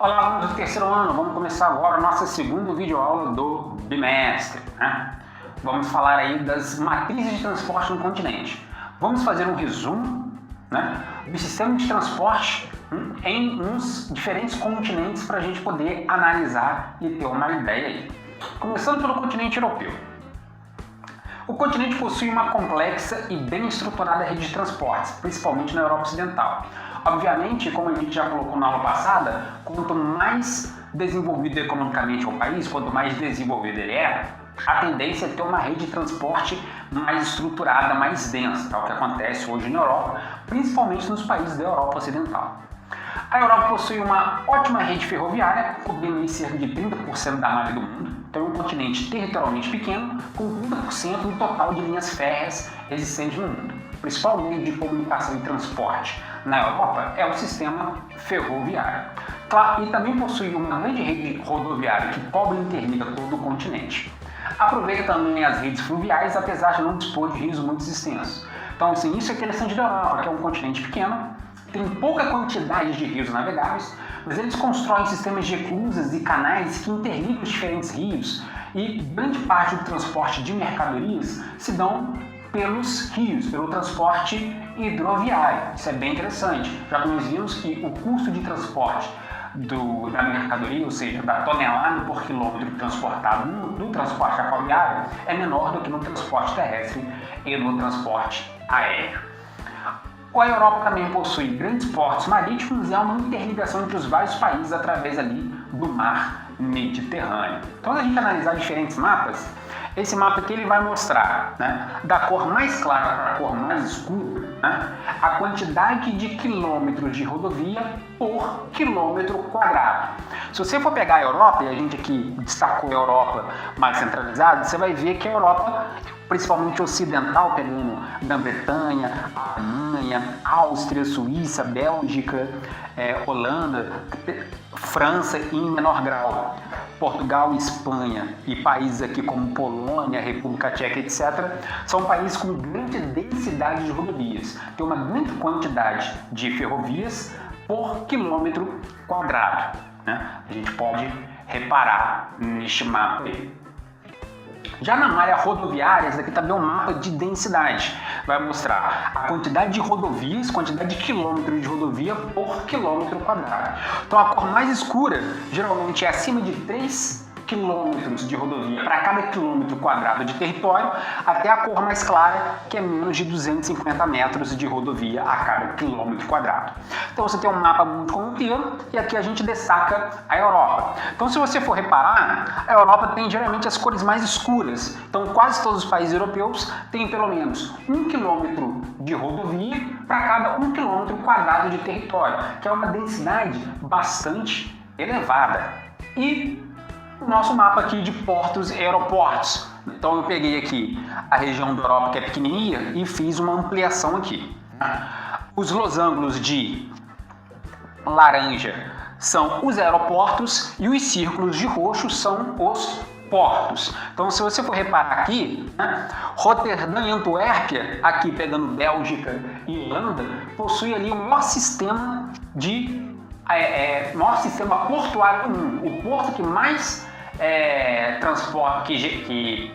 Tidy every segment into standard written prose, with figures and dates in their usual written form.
Olá, alunos do terceiro ano, vamos começar agora a nossa segunda videoaula do bimestre, né? Vamos falar aí das matrizes de transporte no continente. Vamos fazer um resumo, né, do sistema de transporte em uns diferentes continentes para a gente poder analisar e ter uma ideia aí. Começando pelo continente europeu. O continente possui uma complexa e bem estruturada rede de transportes, principalmente na Europa Ocidental. Obviamente, como a gente já colocou na aula passada, quanto mais desenvolvido economicamente é o país, quanto mais desenvolvido ele é, a tendência é ter uma rede de transporte mais estruturada, mais densa, tal que acontece hoje na Europa, principalmente nos países da Europa Ocidental. A Europa possui uma ótima rede ferroviária, cobrindo cerca de 30% da malha do mundo. Então é um continente territorialmente pequeno, com 30% do total de linhas férreas existentes no mundo. O principal meio de comunicação e transporte na Europa é o sistema ferroviário. Claro, e também possui uma grande rede rodoviária que cobre e interliga todo o continente. Aproveita também as redes fluviais, apesar de não dispor de rios muito extensos. Então, assim, isso é interessante da Europa, que é um continente pequeno, tem pouca quantidade de rios navegáveis, mas eles constroem sistemas de eclusas e canais que interligam os diferentes rios, e grande parte do transporte de mercadorias se dão pelos rios, pelo transporte hidroviário. Isso é bem interessante, já que nós vimos que o custo de transporte da mercadoria, ou seja, da tonelada por quilômetro transportado no transporte aquaviário, é menor do que no transporte terrestre e no transporte aéreo. A Europa também possui grandes portos marítimos e há uma interligação entre os vários países através ali do mar Mediterrâneo. Então, se a gente analisar diferentes mapas, esse mapa aqui ele vai mostrar, né, da cor mais clara para a cor mais escura, né, a quantidade de quilômetros de rodovia por quilômetro quadrado. Se você for pegar a Europa, e a gente aqui destacou a Europa mais centralizada, você vai ver que a Europa, principalmente ocidental, pegando Grã-Bretanha, Alemanha, Áustria, Suíça, Bélgica, Holanda, França e em menor grau, Portugal, Espanha e países aqui como Polônia, República Tcheca, etc., são países com grande densidade de rodovias. Tem uma grande quantidade de ferrovias por quilômetro quadrado, né? A gente pode reparar neste mapa aí. Já na malha rodoviária, esse aqui também é um mapa de densidade. Vai mostrar a quantidade de rodovias, quantidade de quilômetros de rodovia por quilômetro quadrado. Então a cor mais escura geralmente é acima de 3 quilômetros de rodovia para cada quilômetro quadrado de território, até a cor mais clara, que é menos de 250 metros de rodovia a cada quilômetro quadrado. Então você tem um mapa muito inteiro e aqui a gente destaca a Europa. Então, se você for reparar, a Europa tem geralmente as cores mais escuras. Então quase todos os países europeus têm pelo menos 1 quilômetro de rodovia para cada 1 quilômetro quadrado de território, que é uma densidade bastante elevada. E o nosso mapa aqui de portos e aeroportos. Então eu peguei aqui a região da Europa que é pequenininha e fiz uma ampliação aqui. Os losangos de laranja são os aeroportos e os círculos de roxo são os portos. Então, se você for reparar aqui, né, Roterdã e Antuérpia, aqui pegando Bélgica e Holanda, possui ali o maior sistema portuário do mundo. O porto que mais transporta, que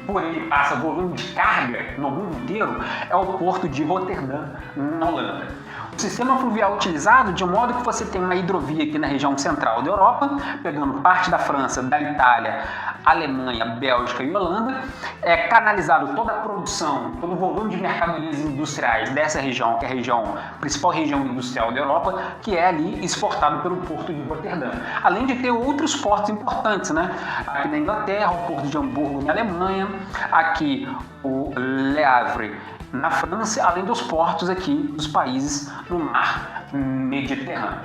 por ele passa volume de carga no mundo inteiro, é o porto de Roterdã, na Holanda. O sistema fluvial utilizado, de modo que você tem uma hidrovia aqui na região central da Europa, pegando parte da França, da Itália, Alemanha, Bélgica e Holanda, é canalizado toda a produção, todo o volume de mercadorias industriais dessa região, que é a principal região industrial da Europa, que é ali exportado pelo porto de Roterdã. Além de ter outros portos importantes, né? Aqui na Inglaterra, o porto de Hamburgo na Alemanha, aqui o Le Havre na França, além dos portos aqui dos países no mar Mediterrâneo.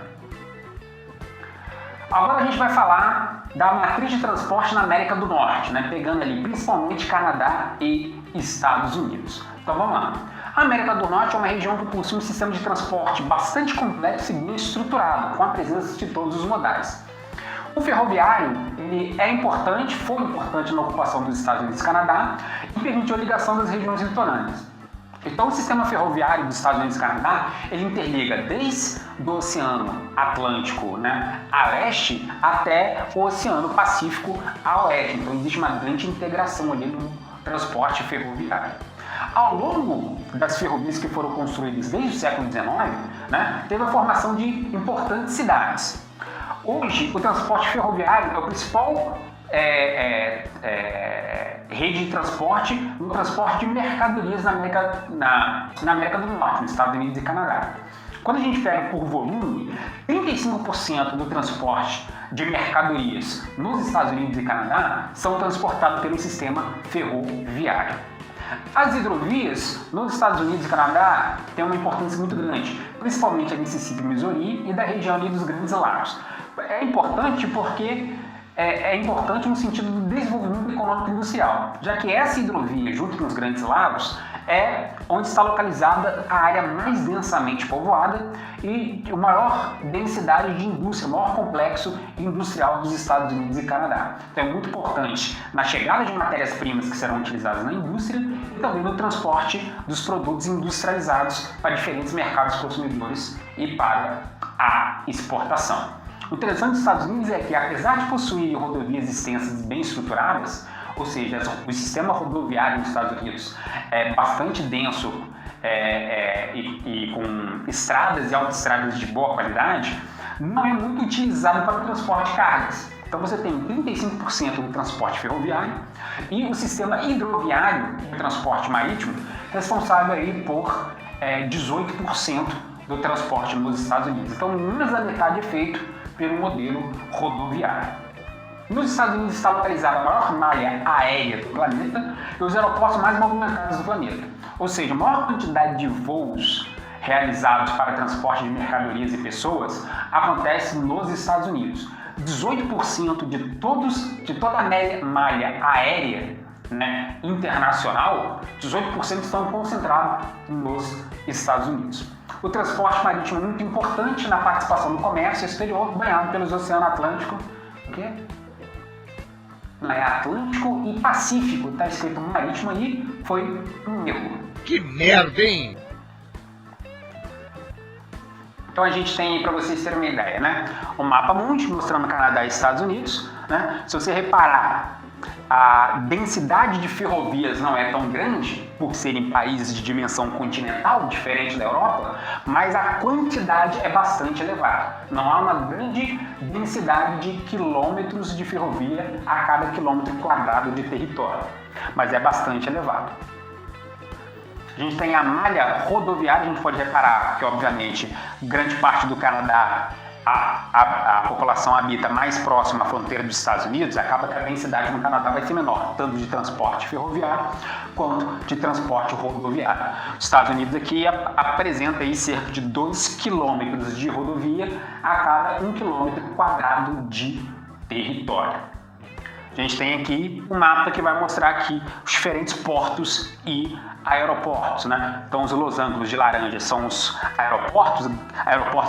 Agora a gente vai falar da matriz de transporte na América do Norte, né? Pegando ali principalmente Canadá e Estados Unidos. Então vamos lá. A América do Norte é uma região que possui um sistema de transporte bastante complexo e bem estruturado, com a presença de todos os modais. O ferroviário ele foi importante na ocupação dos Estados Unidos e Canadá e permitiu a ligação das regiões litorâneas. Então, o sistema ferroviário dos Estados Unidos e Canadá, ele interliga desde o Oceano Atlântico, né, a leste até o Oceano Pacífico a oeste. Então, existe uma grande integração ali no transporte ferroviário. Ao longo das ferrovias que foram construídas desde o século XIX, né, teve a formação de importantes cidades. Hoje, o transporte ferroviário é o principal rede de transporte no transporte de mercadorias na América do Norte, nos Estados Unidos e Canadá. Quando a gente pega por volume, 35% do transporte de mercadorias nos Estados Unidos e Canadá são transportados pelo sistema ferroviário. As hidrovias nos Estados Unidos e Canadá têm uma importância muito grande, principalmente a Mississippi, Missouri e da região ali dos Grandes Lagos. É importante porque é importante no sentido do desenvolvimento econômico e industrial, já que essa hidrovia, junto com os Grandes Lagos, é onde está localizada a área mais densamente povoada e a maior densidade de indústria, o maior complexo industrial dos Estados Unidos e Canadá. Então é muito importante na chegada de matérias-primas que serão utilizadas na indústria e também no transporte dos produtos industrializados para diferentes mercados consumidores e para a exportação. O interessante dos Estados Unidos é que, apesar de possuir rodovias extensas e bem estruturadas, ou seja, o sistema rodoviário nos Estados Unidos é bastante denso e com estradas e autoestradas de boa qualidade, não é muito utilizado para o transporte de cargas. Então você tem 35% do transporte ferroviário e o sistema hidroviário de transporte marítimo responsável aí por 18% do transporte nos Estados Unidos. Então, menos da metade é feito pelo modelo rodoviário. Nos Estados Unidos está localizada a maior malha aérea do planeta e os aeroportos mais movimentados do planeta. Ou seja, a maior quantidade de voos realizados para transporte de mercadorias e pessoas acontece nos Estados Unidos. 18% de toda a malha aérea, né, internacional, 18% estão concentrados nos Estados Unidos. O transporte marítimo é muito importante na participação do comércio exterior, banhado pelos oceanos Atlântico, Atlântico e Pacífico. Está escrito marítimo aí, foi um erro. Que merda, hein? Então a gente tem aí, para vocês terem uma ideia, né, um mapa mundi mostrando Canadá e Estados Unidos, né? Se você reparar, a densidade de ferrovias não é tão grande por serem países de dimensão continental, diferente da Europa, mas a quantidade é bastante elevada. Não há uma grande densidade de quilômetros de ferrovia a cada quilômetro quadrado de território, mas é bastante elevado. A gente tem a malha rodoviária, a gente pode reparar que, obviamente, grande parte do Canadá, a população habita mais próxima à fronteira dos Estados Unidos, acaba que a densidade no Canadá vai ser menor, tanto de transporte ferroviário quanto de transporte rodoviário. Os Estados Unidos aqui apresenta aí cerca de 2 quilômetros de rodovia a cada 1 quilômetro quadrado de território. A gente tem aqui um mapa que vai mostrar aqui os diferentes portos e aeroportos, né? Então os losangos de laranja são os aeroportos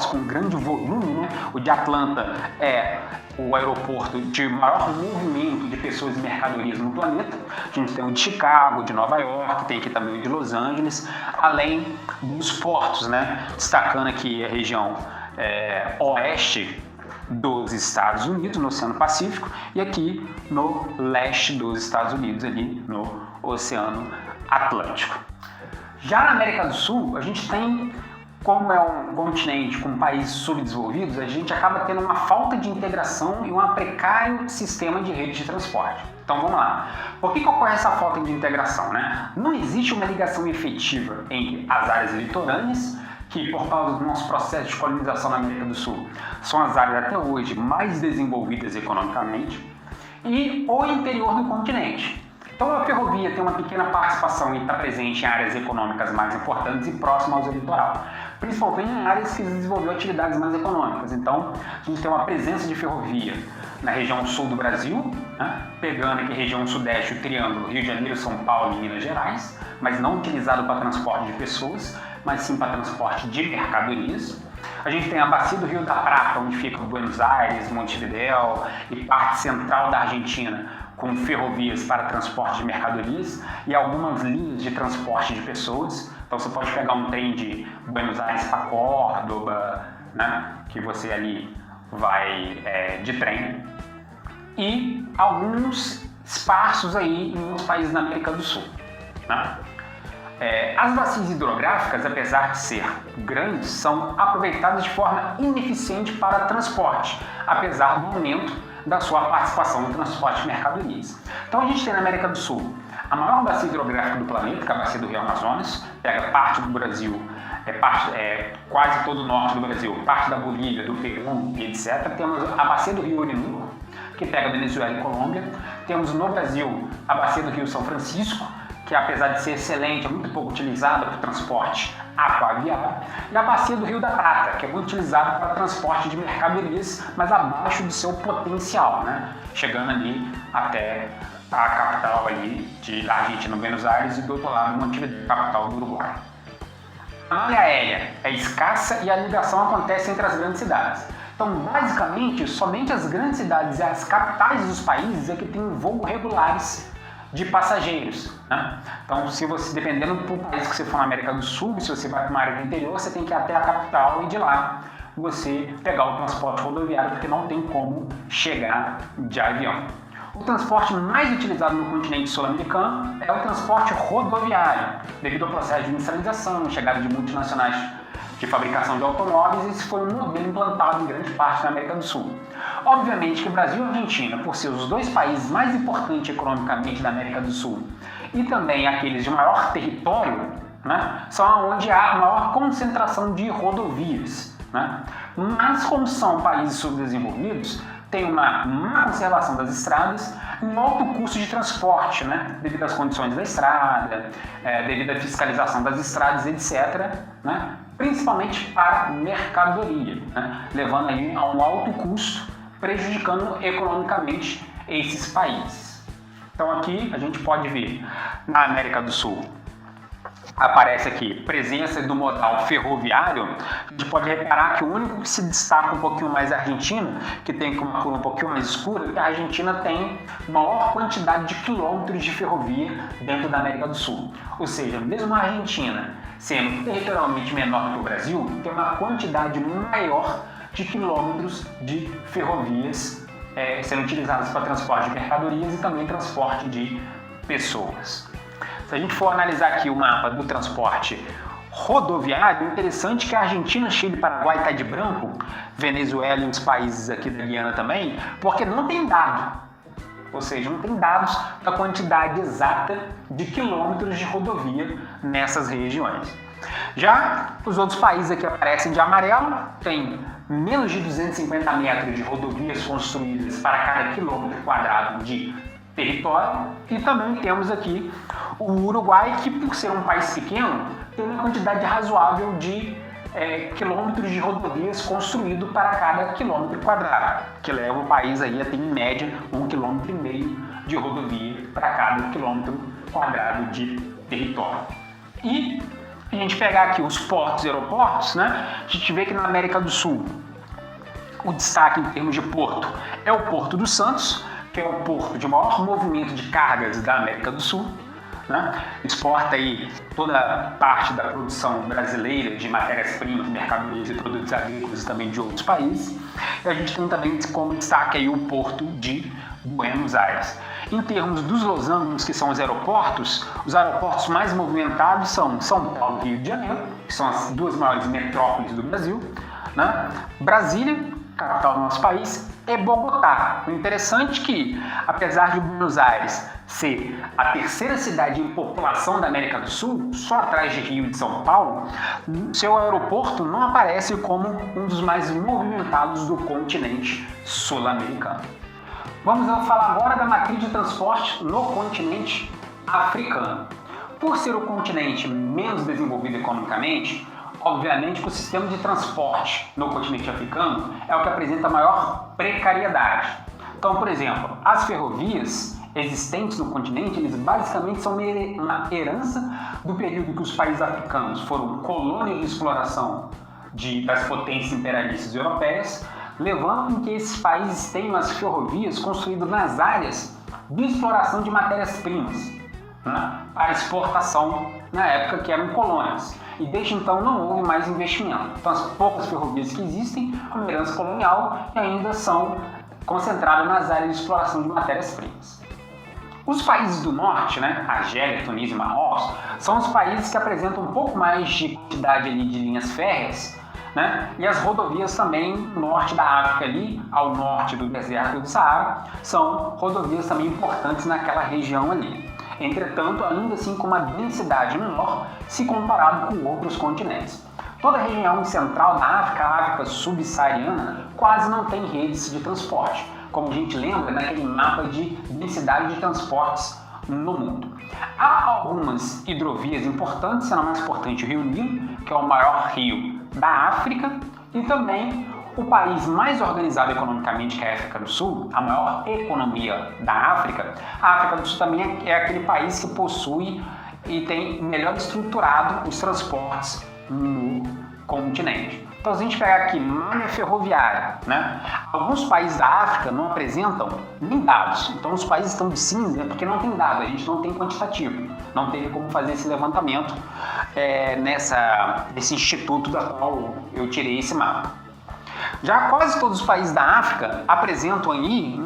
com grande volume, né? O de Atlanta é o aeroporto de maior movimento de pessoas e mercadorias no planeta. A gente tem o de Chicago, de Nova York, tem aqui também o de Los Angeles, além dos portos, né? Destacando aqui a região oeste dos Estados Unidos, no Oceano Pacífico, e aqui no leste dos Estados Unidos, ali no Oceano Atlântico. Já na América do Sul, a gente tem, como é um continente com países subdesenvolvidos, a gente acaba tendo uma falta de integração e um precário sistema de rede de transporte. Então vamos lá. Por que ocorre essa falta de integração, né? Não existe uma ligação efetiva entre as áreas litorâneas, que por causa do nosso processo de colonização na América do Sul são as áreas até hoje mais desenvolvidas economicamente, e o interior do continente. Então a ferrovia tem uma pequena participação e está presente em áreas econômicas mais importantes e próximas ao litoral, principalmente em áreas que desenvolveu atividades mais econômicas. Então a gente tem uma presença de ferrovia na região sul do Brasil, né? Pegando aqui a região sudeste, o triângulo Rio de Janeiro, São Paulo e Minas Gerais, mas não utilizado para transporte de pessoas, mas sim para transporte de mercadorias. A gente tem a bacia do Rio da Prata, onde fica Buenos Aires, Montevidéu e parte central da Argentina, com ferrovias para transporte de mercadorias e algumas linhas de transporte de pessoas, Então você pode pegar um trem de Buenos Aires para Córdoba, né? Que você ali vai de trem, e alguns esparsos aí em outros países da América do Sul, né? As bacias hidrográficas, apesar de ser grandes, são aproveitadas de forma ineficiente para transporte, apesar do aumento da sua participação no transporte de mercadorias. Então a gente tem na América do Sul a maior bacia hidrográfica do planeta, que é a bacia do Rio Amazonas, pega parte do Brasil, quase todo o norte do Brasil, parte da Bolívia, do Peru e etc. Temos a bacia do Rio Orinoco, que pega Venezuela e Colômbia. Temos no Brasil a bacia do Rio São Francisco, que apesar de ser excelente, é muito pouco utilizada para o transporte aquaviário, e a bacia do Rio da Prata, que é muito utilizada para transporte de mercadorias, mas abaixo do seu potencial, né? Chegando ali até a capital ali da Argentina, Buenos Aires, e do outro lado, Montevideo, capital do Uruguai. A malha aérea é escassa e a ligação acontece entre as grandes cidades. Então, basicamente, somente as grandes cidades e as capitais dos países é que têm voos regulares de passageiros, né? Então, se você, dependendo do país que você for na América do Sul, se você vai para uma área do interior, você tem que ir até a capital e de lá você pegar o transporte rodoviário, porque não tem como chegar de avião. O transporte mais utilizado no continente sul-americano é o transporte rodoviário, devido ao processo de industrialização, chegada de multinacionais de fabricação de automóveis. Esse foi um modelo implantado em grande parte da América do Sul. Obviamente que Brasil e Argentina, por ser os dois países mais importantes economicamente da América do Sul e também aqueles de maior território, né, são onde há a maior concentração de rodovias, né? Mas como são países subdesenvolvidos, tem uma má conservação das estradas e um alto custo de transporte, né? Devido às condições da estrada, devido à fiscalização das estradas, etc., né? Principalmente para mercadoria, né? Levando aí a um alto custo, prejudicando economicamente esses países. Então aqui a gente pode ver na América do Sul, aparece aqui presença do modal ferroviário. A gente pode reparar que o único que se destaca um pouquinho mais é a Argentina, que tem uma cor um pouquinho mais escura, que a Argentina tem maior quantidade de quilômetros de ferrovia dentro da América do Sul. Ou seja, mesmo a Argentina sendo territorialmente menor que o Brasil, tem uma quantidade maior de quilômetros de ferrovias sendo utilizadas para transporte de mercadorias e também transporte de pessoas. Se a gente for analisar aqui o mapa do transporte rodoviário, interessante que a Argentina, Chile e Paraguai está de branco, Venezuela e os países aqui da Guiana também, porque não tem dado. Ou seja, não tem dados da quantidade exata de quilômetros de rodovia nessas regiões. Já os outros países aqui aparecem de amarelo, tem menos de 250 metros de rodovias construídas para cada quilômetro quadrado de território, e também temos aqui o Uruguai, que por ser um país pequeno, tem uma quantidade razoável de quilômetros de rodovias construído para cada quilômetro quadrado, que leva o país aí a ter em média 1,5 km de rodovia para cada quilômetro quadrado de território. E a gente pegar aqui os portos e aeroportos, né? A gente vê que na América do Sul o destaque em termos de porto é o Porto do Santos, que é o porto de maior movimento de cargas da América do Sul, né? Exporta aí toda parte da produção brasileira de matérias-primas, mercadorias e produtos agrícolas e também de outros países. E a gente tem também como destaque aí o Porto de Buenos Aires. Em termos dos losangos, que são os aeroportos mais movimentados são São Paulo e Rio de Janeiro, que são as duas maiores metrópoles do Brasil, né? Brasília, capital do nosso país, e Bogotá. O interessante é que, apesar de Buenos Aires ser a terceira cidade em população da América do Sul, só atrás de Rio e de São Paulo, seu aeroporto não aparece como um dos mais movimentados do continente sul-americano. Vamos falar agora da matriz de transporte no continente africano. Por ser o continente menos desenvolvido economicamente, obviamente que o sistema de transporte no continente africano é o que apresenta maior precariedade. Então, por exemplo, as ferrovias existentes no continente, eles basicamente são uma herança do período que os países africanos foram colônias de exploração das potências imperialistas europeias, levando com que esses países tenham as ferrovias construídas nas áreas de exploração de matérias-primas, né, para exportação na época que eram colônias. E desde então não houve mais investimento. Então as poucas ferrovias que existem, é uma herança colonial e ainda são concentradas nas áreas de exploração de matérias-primas. Os países do norte, Argélia, Tunísia e Marrocos, são os países que apresentam um pouco mais de quantidade ali de linhas férreas, e as rodovias também no norte da África, ali, ao norte do deserto do Saara, são rodovias também importantes naquela região ali. Entretanto, ainda assim com uma densidade menor se comparado com outros continentes. Toda a região central da África, a África subsaariana, quase não tem redes de transporte, como a gente lembra naquele mapa de densidade de transportes no mundo. Há algumas hidrovias importantes, sendo a mais importante o Rio Nilo, que é o maior rio da África, e também o país mais organizado economicamente, que é a África do Sul, a maior economia da África. A África do Sul também é aquele país que possui e tem melhor estruturado os transportes no continente. Então, se a gente pegar aqui malha ferroviária, alguns países da África não apresentam nem dados. Então, os países estão de cinza porque não tem dado, a gente não tem quantitativo. Não teve como fazer esse levantamento nesse instituto da qual eu tirei esse mapa. Já quase todos os países da África apresentam aí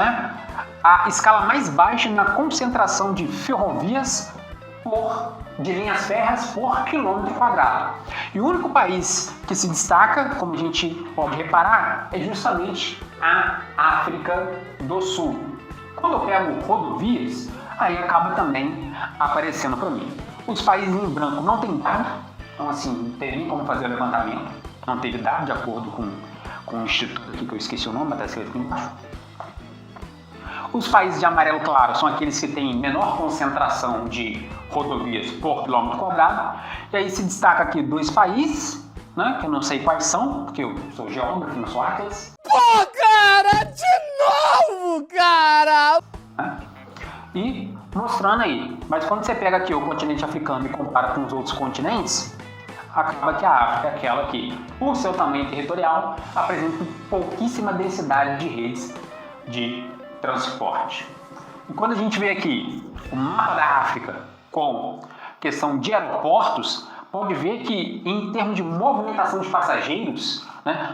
a escala mais baixa na concentração de ferrovias de linhas férreas por quilômetro quadrado. E o único país que se destaca, como a gente pode reparar, é justamente a África do Sul. Quando eu pego rodovias, aí acaba também aparecendo para mim. Os países em branco não tem dado, então assim, não teve nem como fazer o levantamento, não teve dado de acordo com o instituto aqui, que eu esqueci o nome, mas está escrito aqui embaixo. Os países de amarelo claro são aqueles que têm menor concentração de rodovias por quilômetro quadrado. E aí se destaca aqui dois países, que eu não sei quais são, porque eu sou geógrafo, não sou Atlas. Pô, cara, de novo, cara! E mostrando aí, mas quando você pega aqui o continente africano e compara com os outros continentes, acaba que a África é aquela que, por seu tamanho territorial, apresenta pouquíssima densidade de redes de transporte. E quando a gente vê aqui o mapa da África com questão de aeroportos, pode ver que em termos de movimentação de passageiros,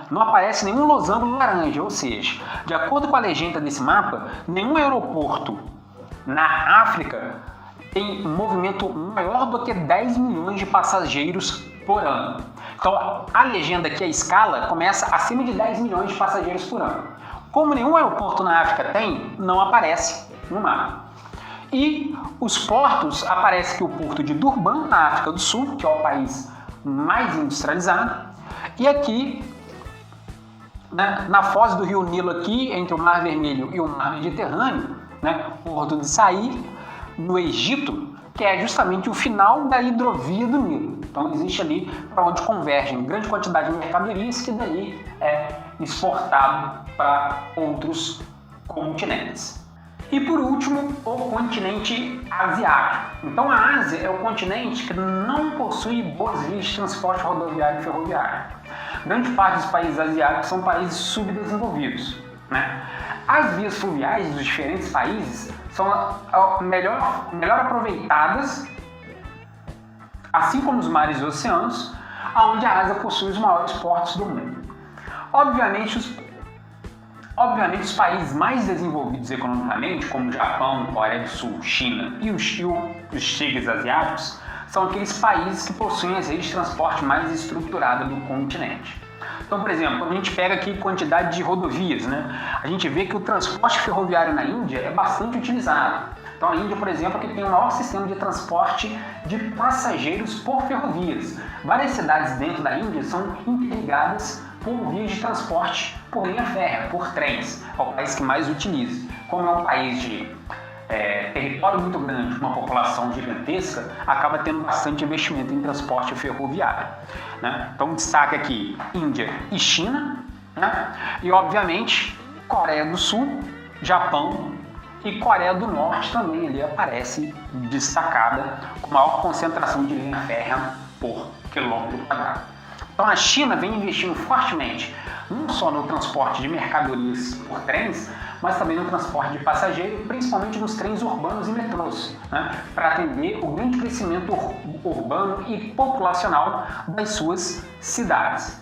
não aparece nenhum losango laranja, ou seja, de acordo com a legenda desse mapa, nenhum aeroporto na África tem um movimento maior do que 10 milhões de passageiros por ano. Então a legenda aqui, a escala, começa acima de 10 milhões de passageiros por ano. Como nenhum aeroporto na África tem, não aparece no mapa. E os portos, aparece que o porto de Durban, na África do Sul, que é o país mais industrializado, e aqui, na foz do rio Nilo aqui, entre o Mar Vermelho e o Mar Mediterrâneo, o porto de Sair, no Egito, que é justamente o final da hidrovia do Nilo. Então existe ali para onde convergem grande quantidade de mercadorias que daí é exportado para outros continentes. E por último, o continente asiático. Então a Ásia é o continente que não possui boas vias de transporte rodoviário e ferroviário. Grande parte dos países asiáticos são países subdesenvolvidos. As vias fluviais dos diferentes países são melhor aproveitadas, assim como os mares e oceanos, onde a Ásia possui os maiores portos do mundo. Obviamente, os países mais desenvolvidos economicamente, como Japão, Coreia do Sul, China e os tigres asiáticos, são aqueles países que possuem as redes de transporte mais estruturadas do continente. Então, por exemplo, quando a gente pega aqui quantidade de rodovias, a gente vê que o transporte ferroviário na Índia é bastante utilizado. Então, a Índia, por exemplo, é que tem o maior sistema de transporte de passageiros por ferrovias. Várias cidades dentro da Índia são interligadas por vias de transporte por linha férrea, por trens. É o país que mais utiliza. Como é um país de território muito grande, uma população gigantesca, acaba tendo bastante investimento em transporte ferroviário. Então, destaque aqui Índia e China, e obviamente Coreia do Sul, Japão e Coreia do Norte também ali aparece destacada com maior concentração de linha férrea por quilômetro quadrado. Então a China vem investindo fortemente não só no transporte de mercadorias por trens, mas também no transporte de passageiro, principalmente nos trens urbanos e metrôs, né, para atender o grande crescimento urbano e populacional das suas cidades.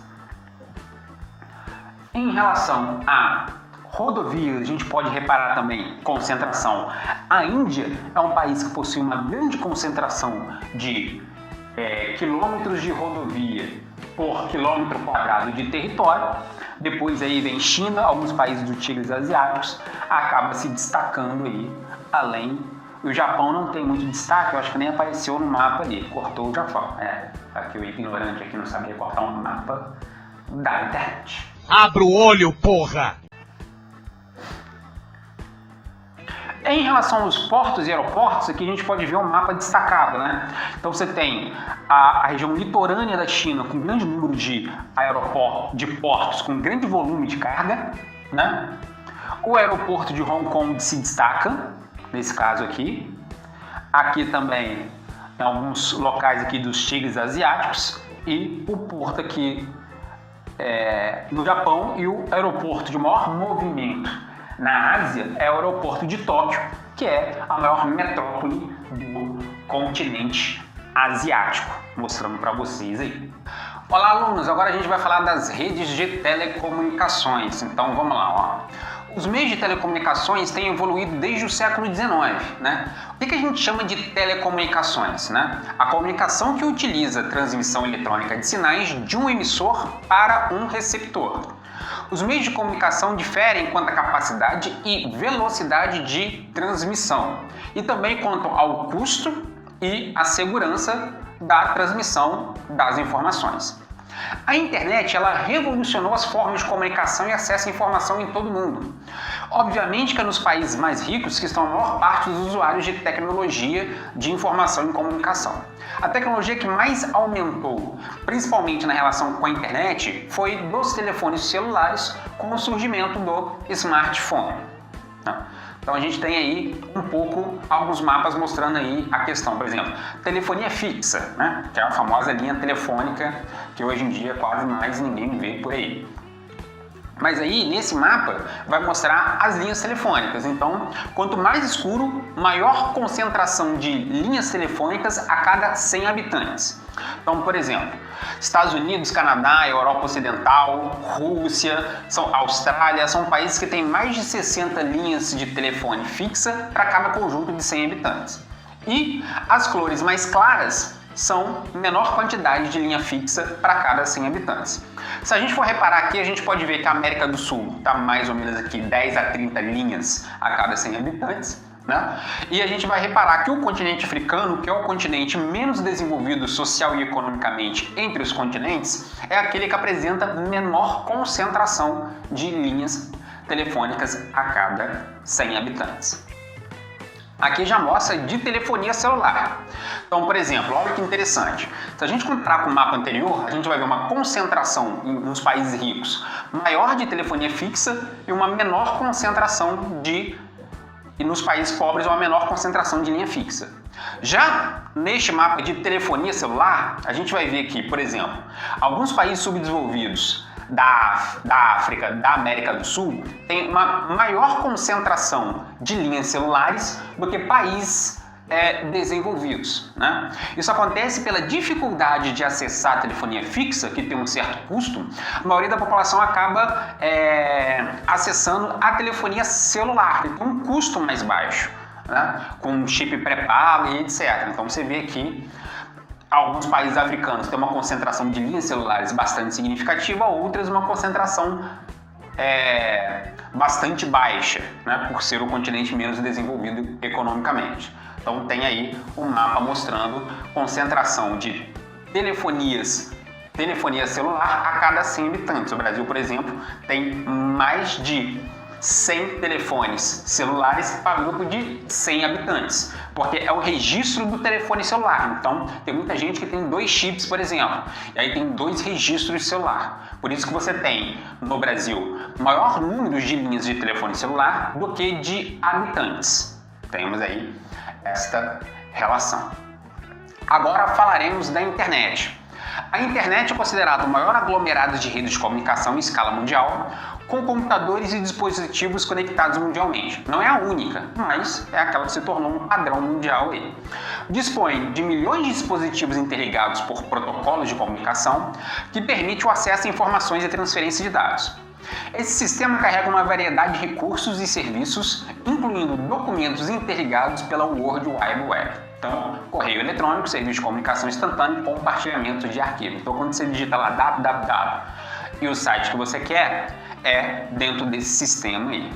Em relação a rodovias, a gente pode reparar também concentração. A Índia é um país que possui uma grande concentração de quilômetros de rodovia por quilômetro quadrado de território. Depois aí vem China, alguns países do Tigres asiáticos, acaba se destacando aí, além. O Japão não tem muito destaque, eu acho que nem apareceu no mapa ali, cortou o Japão. Aqui o ignorante aqui não sabia cortar um mapa da internet. Abra o olho, porra! Em relação aos portos e aeroportos, aqui a gente pode ver um mapa destacado, né? Então você tem a região litorânea da China com grande número de portos com grande volume de carga, né? O aeroporto de Hong Kong se destaca, nesse caso aqui. Aqui também em alguns locais aqui dos Tigres asiáticos e o porto aqui no Japão e o aeroporto de maior movimento na Ásia é o aeroporto de Tóquio, que é a maior metrópole do continente asiático, mostrando para vocês aí. Olá, alunos! Agora a gente vai falar das redes de telecomunicações. Então vamos lá, ó. Os meios de telecomunicações têm evoluído desde o século XIX, né? O que a gente chama de telecomunicações, né? A comunicação que utiliza a transmissão eletrônica de sinais de um emissor para um receptor. Os meios de comunicação diferem quanto à capacidade e velocidade de transmissão e também quanto ao custo e à segurança da transmissão das informações. A internet ela revolucionou as formas de comunicação e acesso à informação em todo o mundo. Obviamente que é nos países mais ricos que estão a maior parte dos usuários de tecnologia de informação e comunicação. A tecnologia que mais aumentou, principalmente na relação com a internet, foi dos telefones celulares com o surgimento do smartphone. Então a gente tem aí alguns mapas mostrando aí a questão, por exemplo, telefonia fixa, né? Que é a famosa linha telefônica que hoje em dia quase mais ninguém vê por aí. Mas aí, nesse mapa, vai mostrar as linhas telefônicas. Então, quanto mais escuro, maior concentração de linhas telefônicas a cada 100 habitantes. Então, por exemplo, Estados Unidos, Canadá, Europa Ocidental, Rússia, Austrália, são países que têm mais de 60 linhas de telefone fixa para cada conjunto de 100 habitantes. E as cores mais claras são menor quantidade de linha fixa para cada 100 habitantes. Se a gente for reparar aqui, a gente pode ver que a América do Sul está mais ou menos aqui 10 a 30 linhas a cada 100 habitantes, né? E a gente vai reparar que o continente africano, que é o continente menos desenvolvido social e economicamente entre os continentes, é aquele que apresenta menor concentração de linhas telefônicas a cada 100 habitantes. Aqui já mostra de telefonia celular. Então, por exemplo, olha que interessante. Se a gente comparar com o mapa anterior, a gente vai ver uma concentração nos países ricos maior de telefonia fixa e uma menor concentração e nos países pobres uma menor concentração de linha fixa. Já neste mapa de telefonia celular, a gente vai ver aqui, por exemplo, alguns países subdesenvolvidos da África, da América do Sul, tem uma maior concentração de linhas celulares do que países desenvolvidos, né? Isso acontece pela dificuldade de acessar a telefonia fixa, que tem um certo custo. A maioria da população acaba acessando a telefonia celular, que tem um custo mais baixo, né? Com chip pré-pago e etc. Então você vê aqui alguns países africanos têm uma concentração de linhas celulares bastante significativa, outras uma concentração bastante baixa, né, por ser o continente menos desenvolvido economicamente. Então tem aí um mapa mostrando concentração de telefonia celular a cada 100 habitantes. O Brasil, por exemplo, tem mais de 100 telefones celulares para grupo de 100 habitantes, porque é o registro do telefone celular. Então, tem muita gente que tem 2 chips, por exemplo, e aí tem 2 registros de celular. Por isso que você tem, no Brasil, maior número de linhas de telefone celular do que de habitantes. Temos aí esta relação. Agora falaremos da internet. A internet é considerada o maior aglomerado de redes de comunicação em escala mundial, com computadores e dispositivos conectados mundialmente. Não é a única, mas é aquela que se tornou um padrão mundial aí. Dispõe de milhões de dispositivos interligados por protocolos de comunicação que permite o acesso a informações e transferência de dados. Esse sistema carrega uma variedade de recursos e serviços, incluindo documentos interligados pela World Wide Web. Então, correio eletrônico, serviço de comunicação instantânea e compartilhamento de arquivos. Então, quando você digita lá www e o site que você quer é dentro desse sistema aí.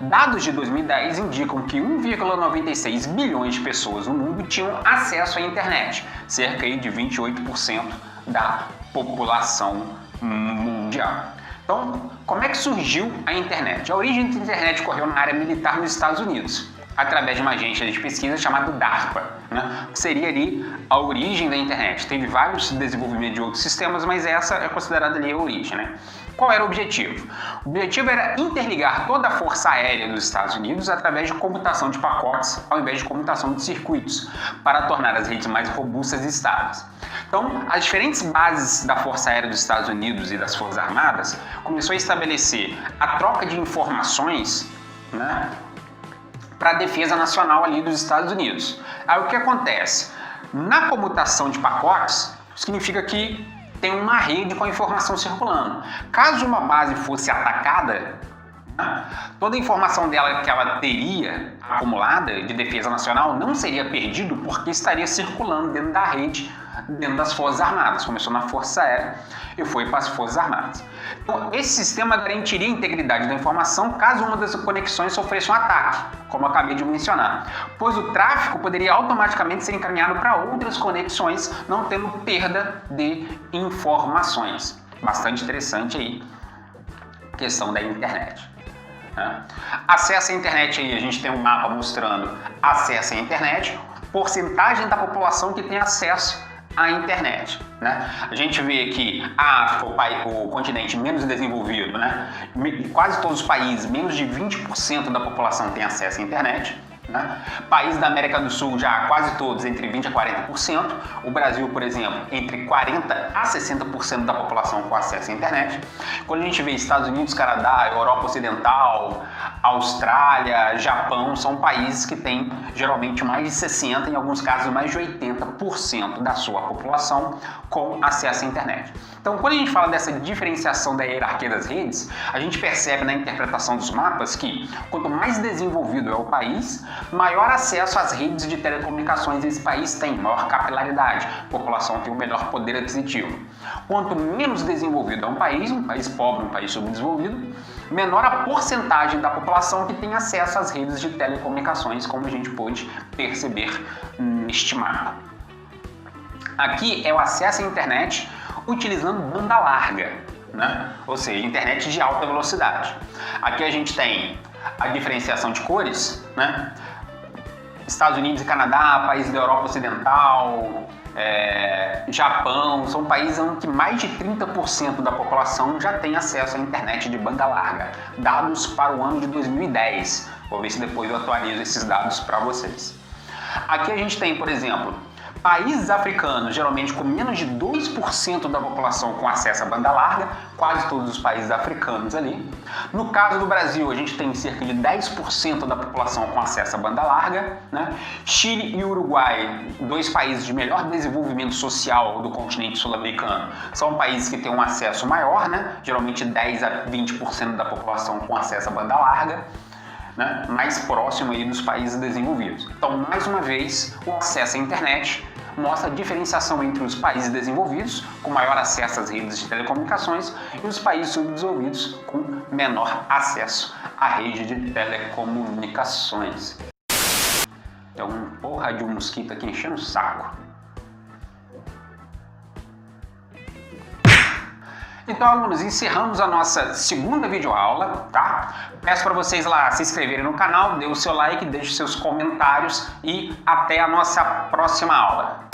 Dados de 2010 indicam que 1,96 bilhões de pessoas no mundo tinham acesso à internet, cerca de 28% da população mundial. Então, como é que surgiu a internet? A origem da internet ocorreu na área militar nos Estados Unidos, através de uma agência de pesquisa chamada DARPA, que seria ali a origem da internet. Teve vários desenvolvimentos de outros sistemas, mas essa é considerada ali a origem, Qual era o objetivo? O objetivo era interligar toda a força aérea dos Estados Unidos através de computação de pacotes, ao invés de computação de circuitos, para tornar as redes mais robustas e estáveis. Então, as diferentes bases da Força Aérea dos Estados Unidos e das Forças Armadas começou a estabelecer a troca de informações, para a defesa nacional ali dos Estados Unidos. Aí o que acontece? Na comutação de pacotes, significa que tem uma rede com a informação circulando. Caso uma base fosse atacada, toda a informação dela que ela teria acumulada de defesa nacional não seria perdido porque estaria circulando dentro da rede, dentro das Forças Armadas. Começou na Força Aérea e foi para as Forças Armadas. Então, esse sistema garantiria a integridade da informação caso uma das conexões sofresse um ataque, como eu acabei de mencionar, pois o tráfego poderia automaticamente ser encaminhado para outras conexões, não tendo perda de informações. Bastante interessante aí a questão da internet. Acesso à internet aí, a gente tem um mapa mostrando acesso à internet, porcentagem da população que tem acesso à internet. A gente vê que a África, o continente menos desenvolvido, quase todos os países, menos de 20% da população tem acesso à internet. Países da América do Sul já quase todos entre 20% a 40%, o Brasil, por exemplo, entre 40% a 60% da população com acesso à internet. Quando a gente vê Estados Unidos, Canadá, Europa Ocidental, Austrália, Japão, são países que têm geralmente mais de 60%, em alguns casos mais de 80% da sua população com acesso à internet. Então, quando a gente fala dessa diferenciação da hierarquia das redes, a gente percebe na interpretação dos mapas que quanto mais desenvolvido é o país, maior acesso às redes de telecomunicações esse país tem, maior capilaridade, a população tem um melhor poder aquisitivo. Quanto menos desenvolvido é um país pobre, um país subdesenvolvido, menor a porcentagem da população que tem acesso às redes de telecomunicações, como a gente pôde perceber neste mapa. Aqui é o acesso à internet utilizando banda larga, ou seja, internet de alta velocidade. Aqui a gente tem a diferenciação de cores, Estados Unidos e Canadá, países da Europa Ocidental, Japão, são países em que mais de 30% da população já tem acesso à internet de banda larga. Dados para o ano de 2010. Vou ver se depois eu atualizo esses dados para vocês. Aqui a gente tem, por exemplo, países africanos, geralmente com menos de 2% da população com acesso à banda larga, quase todos os países africanos ali. No caso do Brasil, a gente tem cerca de 10% da população com acesso à banda larga. Chile e Uruguai, dois países de melhor desenvolvimento social do continente sul-americano, são países que têm um acesso maior, geralmente 10 a 20% da população com acesso à banda larga. Mais próximo aí dos países desenvolvidos. Então, mais uma vez, o acesso à internet mostra a diferenciação entre os países desenvolvidos, com maior acesso às redes de telecomunicações, e os países subdesenvolvidos, com menor acesso à rede de telecomunicações. Tem uma porra de um mosquito aqui enchendo o saco. Então, alunos, encerramos a nossa segunda videoaula, Peço para vocês lá se inscreverem no canal, dê o seu like, deixe seus comentários e até a nossa próxima aula.